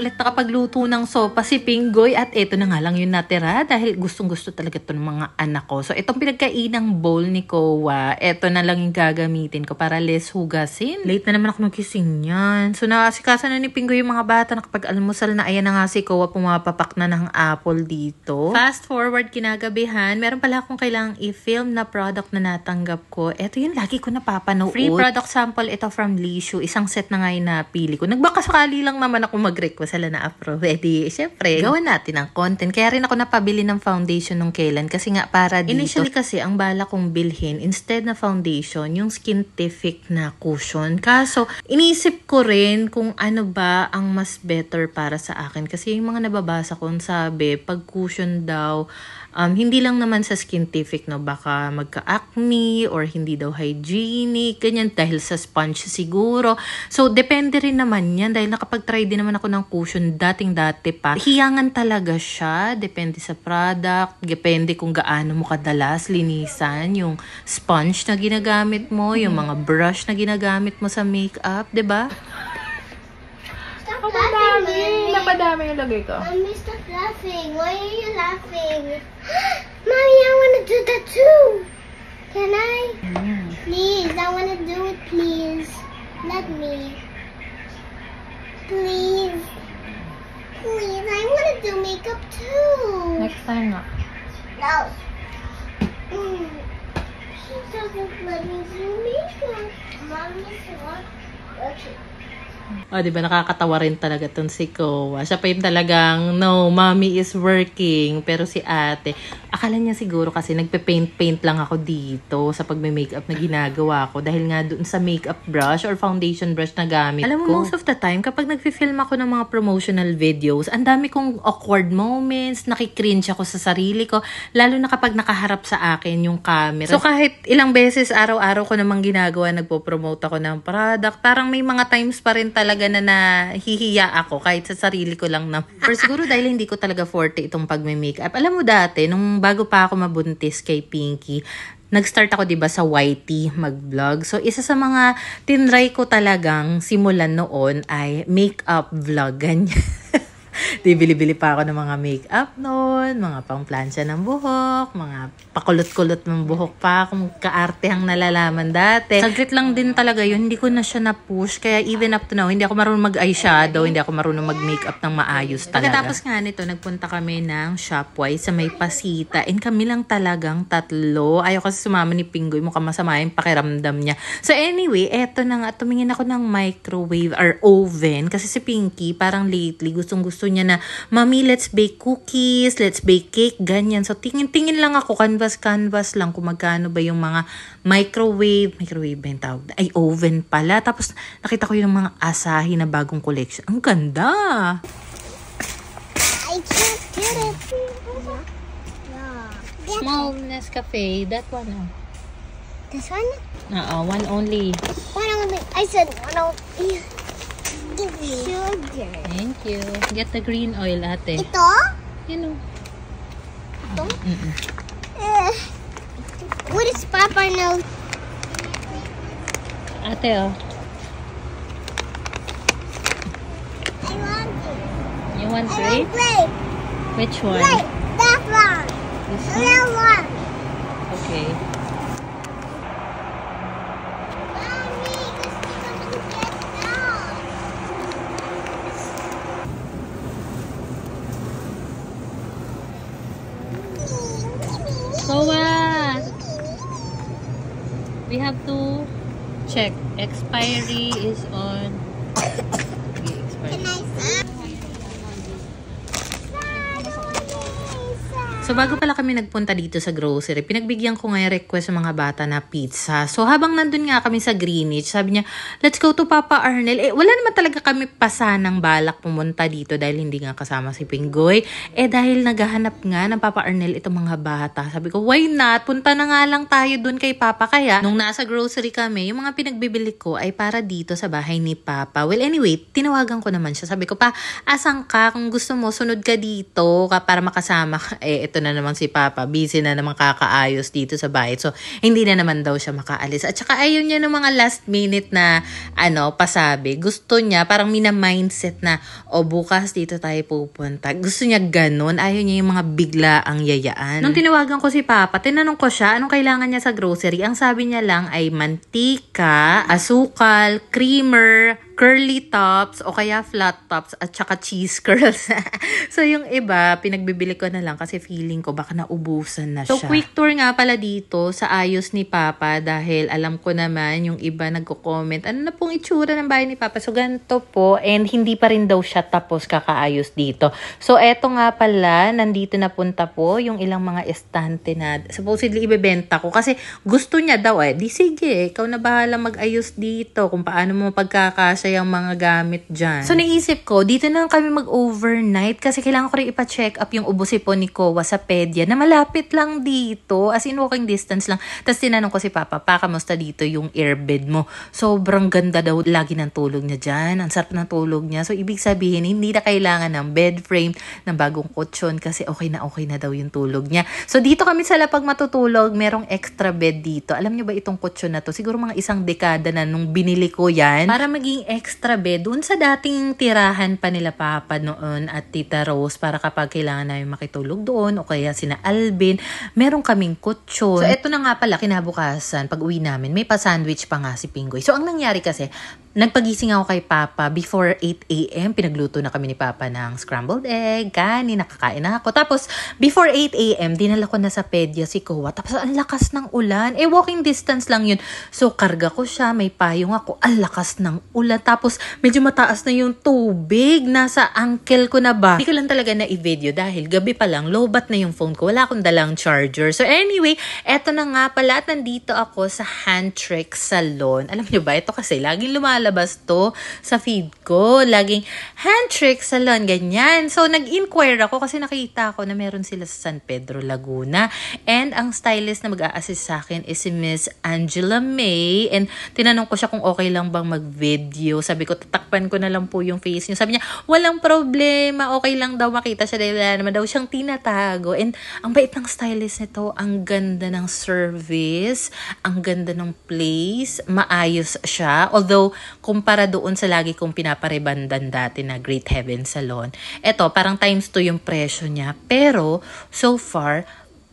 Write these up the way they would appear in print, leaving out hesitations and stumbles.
ulit nakapagluto ng sopa si Pinggoy at ito na nga lang yung natira dahil gustong-gusto talaga ito ng mga anak ko. So itong pinagkainang bowl ni Kowa, ito na lang yung gagamitin ko para less hugasin. Late na naman ako magising yan. So nakasikaso na ni Pinggoy yung mga bata, nakapag-almusal na. Ayan na nga si Kowa, pumapapak na ng apple dito. Fast forward kinagabihan, meron pala akong kailangang i-film na product na natanggap ko. Ito yun, lagi ko napapanood. Free product sample ito from Lishu. Isang set na nga yung napili ko. Nagbaka sakali lang naman ako mag-request sila na approve. Eh syempre, gawan natin ang content. Kaya rin ako napabili ng foundation nung kailan. Kasi nga para dito. Initially kasi, ang bala kong bilhin, instead na foundation, yung Skintific na cushion. Kaso, inisip ko rin kung ano ba ang mas better para sa akin. Kasi yung mga nababasa ko, sabi, pag cushion daw, hindi lang naman sa Skintific, no, baka magka-acne or hindi daw hygienic, ganyan, dahil sa sponge siguro. So, depende rin naman yan dahil nakapag-try din naman ako ng cushion dating-dati pa. Hiyangan talaga siya, depende sa product, depende kung gaano mo kadalas linisan yung sponge na ginagamit mo, yung mga brush na ginagamit mo sa makeup, 'di ba? Napadami yung lagay ko. Mommy, stop laughing. Why are you laughing? Mommy, I want to do that too. Can I? Please, I want to do it, please. Let me. Please. Please, I want to do makeup too. Next time nga. No. She doesn't let me do makeup. Mommy's not. Okay. O, diba, nakakatawa rin talaga tong si Kowa. Siya pa yung talagang, no, mommy is working. Pero si ate, akala niya siguro kasi nagpe-paint lang ako dito sa pagme-makeup na ginagawa ko. Dahil nga dun sa makeup brush or foundation brush na gamit ko. Alam mo, most of the time, kapag nagfi-film ako ng mga promotional videos, ang dami kong awkward moments, nakikringe ako sa sarili ko, lalo na kapag nakaharap sa akin yung camera. So, kahit ilang beses, araw-araw ko namang ginagawa, nagpo-promote ako ng product, parang may mga times pa rin talaga na nahihiya ako kahit sa sarili ko lang naman. Pero siguro dahil hindi ko talaga forte itong pagme-makeup. Alam mo dati, nung bago pa ako mabuntis kay Pinky, nag-start ako 'di ba sa YT mag-vlog. So isa sa mga tinry ko talagang simulan noon ay makeup vlog, ganyan. Di bili-bili pa ako ng mga makeup noon, mga pangplansya ng buhok, mga pakulot-kulot ng buhok pa, kung kaartehang nalalaman dati. Saglit lang din talaga yun, hindi ko na siya na-push. Kaya even up to now, hindi ako marunong mag-eyeshadow, hindi ako marunong mag-makeup ng maayos talaga. Pagkatapos nga nito, nagpunta kami ng Shopwise sa may Pasita. And kami lang talagang tatlo. Ayaw kasi sumama ni Pinggoy, mukhang masama yung pakiramdam niya. So anyway, eto na nga, tumingin ako ng microwave or oven. Kasi si Pinky, parang lately, gustong-gusto niya na, Mami, let's bake cookies, let's bake cake, ganyan. So, tingin-tingin lang ako, canvas lang kung magkano ba yung mga microwave ba yung tawag? Ay, oven pala. Tapos, nakita ko yung mga Asahi na bagong collection. Ang ganda! I can't get it. Small Nescafe, that one. This one? One only. One only. I said one only. Give me sugar. Thank you. Get the green oil, ate. Ito? You know. Ito? What is Papa know? Ate, oh. I want it. You want I want grape? grape. Which one? Grape. That one. This one? That one. Okay. Mommy, this doesn't get down. Kowa! We have to check. Expiry is on. Okay, expiry. Can I see? So, bago pala kami nagpunta dito sa grocery, pinagbigyan ko nga yung request sa mga bata na pizza. So, habang nandun nga kami sa Greenwich, sabi niya, let's go to Papa Arnel. Wala naman talaga kami pasanang balak pumunta dito dahil hindi nga kasama si Pinggoy. Dahil naghahanap nga ng Papa Arnel itong mga bata. Sabi ko, why not? Punta na nga lang tayo dun kay Papa. Kaya, nung nasa grocery kami, yung mga pinagbibili ko ay para dito sa bahay ni Papa. Well, anyway, tinawagan ko naman siya. Sabi ko, Pa, asan ka? Kung gusto mo, sunod ka dito para makasama ka. ito na naman si Papa, busy na naman kakaayos dito sa bahay. So, hindi na naman daw siya makaalis. At saka ayun niya ng mga last minute na pasabi. Gusto niya, parang mina-mindset na, bukas dito tayo pupunta. Gusto niya ganun. Ayaw niya yung mga biglaang yayaan. Nung tinawagan ko si Papa, tinanong ko siya, anong kailangan niya sa grocery? Ang sabi niya lang ay mantika, asukal, creamer, curly tops o kaya flat tops at saka cheese curls. So yung iba, pinagbibili ko na lang kasi feeling ko baka naubusan na siya. So quick tour nga pala dito sa ayos ni Papa dahil alam ko naman yung iba nagko-comment, ano na pong itsura ng bahay ni Papa. So ganito po, and hindi pa rin daw siya tapos kakaayos dito. So eto nga pala, nandito na punta po yung ilang mga estante na supposedly ibebenta ko kasi gusto niya daw di sige, ikaw na bahala mag-ayos dito kung paano mo pagkakasya yung mga gamit dyan. So, naisip ko, dito na lang kami mag-overnight kasi kailangan ko rin ipa-check up yung ubo-sipon ni Kowa sa pedya na malapit lang dito. As in, walking distance lang. Tapos, tinanong ko si Papa, kamusta dito yung airbed mo? Sobrang ganda daw lagi ng tulog niya dyan. Ang sarap ng tulog niya. So, ibig sabihin, hindi na kailangan ng bed frame, ng bagong kutsyon kasi okay na daw yung tulog niya. So, dito kami sa lapag matutulog, merong extra bed dito. Alam niyo ba itong kutsyon na to? Siguro mga 1 dekada na nung binili ko yan para maging extra bed doon sa dating tirahan pa nila Papa noon at Tita Rose para kapag kailangan namin makitulog doon o kaya sina Alvin, meron kaming kutsyon. So, eto na nga pala, kinabukasan, pag uwi namin, may pa-sandwich pa nga si Pingoy. So, ang nangyari kasi, nagpagising ako kay Papa before 8 a.m. Pinagluto na kami ni Papa ng scrambled egg, kanin, nakakain na ako. Tapos, before 8 a.m., dinala ko na sa pedya si Kowa. Tapos, ang lakas ng ulan. Walking distance lang yun. So, karga ko siya, may payong ako. Ang lakas ng ulan. Tapos, medyo mataas na yung tubig. Nasa ankle ko na ba? Hindi ko lang talaga na i-video dahil gabi pa lang, lowbat na yung phone ko. Wala akong dalang charger. So, anyway, eto na nga pala. At nandito ako sa Handtrick Salon. Alam nyo ba, ito kasi laging lumalabas to sa feed ko. Laging Handtrick Salon, ganyan. So, nag-inquire ako kasi nakita ko na meron sila sa San Pedro, Laguna. And ang stylist na mag-a-assist sa akin is si Miss Angela May. And tinanong ko siya kung okay lang bang mag-video. Sabi ko, tatakpan ko na lang po yung face niya. Sabi niya, walang problema. Okay lang daw makita siya dahil wala naman daw siyang tinatago. And ang bait ng stylist nito, ang ganda ng service, ang ganda ng place, maayos siya. Although, kumpara doon sa lagi kong pinaparebandan dati na Great Heaven Salon, eto, parang times 2 yung presyo niya. Pero, so far,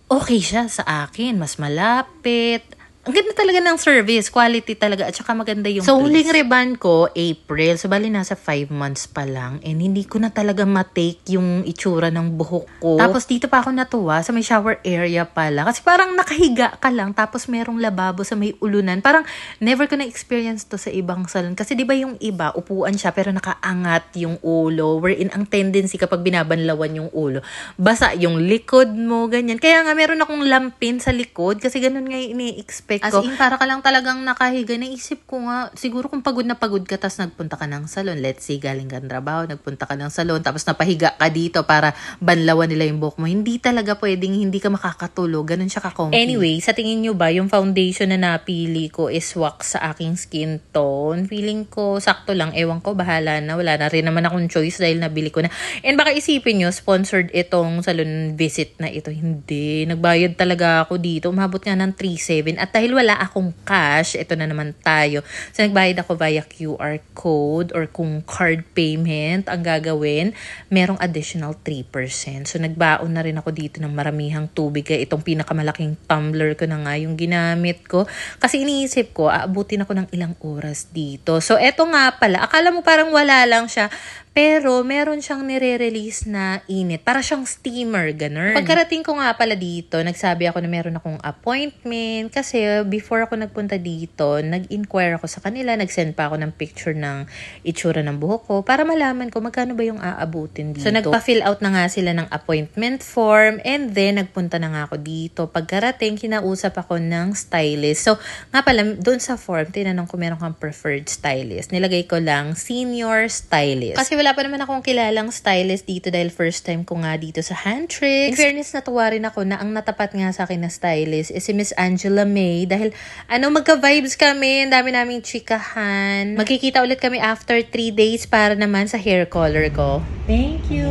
okay siya sa akin. Mas malapit. Ang ganda talaga ng service, quality talaga, at saka maganda yung so, huling reban ko, April. So, bali nasa 5 months pa lang. And hindi ko na talaga matake yung itsura ng buhok ko. Tapos, dito pa ako natuwa sa may shower area pala. Kasi parang nakahiga ka lang, tapos merong lababo sa may ulunan. Parang never ko na-experience to sa ibang salon. Kasi di ba yung iba, upuan siya, pero nakaangat yung ulo. Wherein ang tendency kapag binabanlawan yung ulo, basa yung likod mo, ganyan. Kaya nga, meron akong lampin sa likod. Kasi ganun nga ini-expect. As in, para ka lang talagang nakahiga. Naisip ko nga, siguro kung pagod na pagod ka, tapos nagpunta ka ng salon, let's say, galing ka ng trabaho, nagpunta ka ng salon, tapos napahiga ka dito para banlawan nila yung buhok mo. Hindi talaga pwedeng, hindi ka makakatulog. Ganun siya ka-comfy. Anyway, sa tingin nyo ba, yung foundation na napili ko is wax sa aking skin tone? Feeling ko, sakto lang. Ewan ko, bahala na. Wala na rin naman akong choice dahil nabili ko na. And baka isipin nyo, sponsored itong salon visit na ito. Hindi. Nagbayad talaga ako dito. Umabot nga ng 3.7. At dahil wala akong cash, ito na naman tayo. So, nagbayad ako via QR code or kung card payment ang gagawin, merong additional 3%. So, nagbaon na rin ako dito ng maramihang tubig. Kaya itong pinakamalaking tumbler ko na nga yung ginamit ko. Kasi iniisip ko, aabutin ako ng ilang oras dito. So, eto nga pala. Akala mo parang wala lang siya. Pero, meron siyang nire-release na init. Para siyang steamer, ganun. Pagkarating ko nga pala dito, nagsabi ako na meron akong appointment. Kasi, before ako nagpunta dito, nag-inquire ako sa kanila. Nag-send pa ako ng picture ng itsura ng buhok ko para malaman ko magkano ba yung aabutin dito. So, nagpa-fill out na nga sila ng appointment form. And then, nagpunta na nga ako dito. Pagkarating, kinausap ako ng stylist. So, nga pala, doon sa form, tinanong ko meron kang preferred stylist. Nilagay ko lang, senior stylist. Kasi wala pa naman akong kilalang stylist dito dahil first time ko nga dito sa Handtrick. In fairness, natuwa rin ako na ang natapat nga sa akin na stylist is si Miss Angela May dahil magka-vibes kami, ang dami naming chikahan. Magkikita ulit kami after 3 days para naman sa hair color ko. Thank you,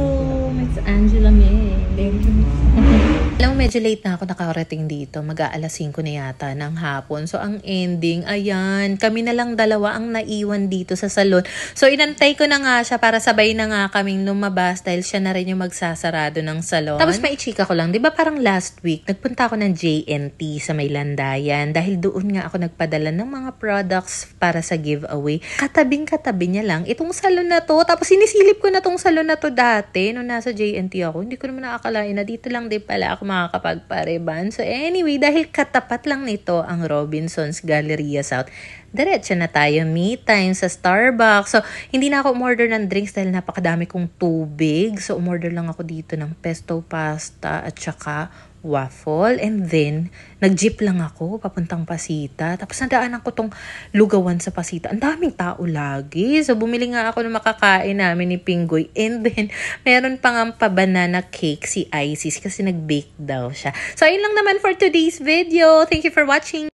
Miss Angela May. Thank you. Medyo late na ako nakarating dito. Mag-aalas 5 na yata ng hapon. So, ang ending, ayan, kami na lang dalawa ang naiwan dito sa salon. So, inantay ko na nga siya para sabay na nga kaming lumabas dahil siya na rin yung magsasarado ng salon. Tapos, maichika ko lang. Diba parang last week, nagpunta ako ng JNT sa may Landayan dahil doon nga ako nagpadala ng mga products para sa giveaway. Katabing-katabi niya lang itong salon na to. Tapos, sinisilip ko na tong salon na to dati nung nasa JNT ako. Hindi ko naman nakakalain na dito lang din pala ako makakapagpareban. So anyway, dahil katapat lang nito ang Robinsons Galleria South, diretso na tayo me time sa Starbucks. So, hindi na ako umorder ng drinks dahil napakadami kong tubig. So, umorder lang ako dito ng pesto pasta at saka waffle. And then, nag-jeep lang ako papuntang Pasita. Tapos, nadaanan ko tong lugawan sa Pasita. Ang daming tao lagi. So, bumili nga ako ng makakain namin ni Pinggoy. And then, meron pang ang pa-banana cake si Isis kasi nag-bake daw siya. So, ayun lang naman for today's video. Thank you for watching.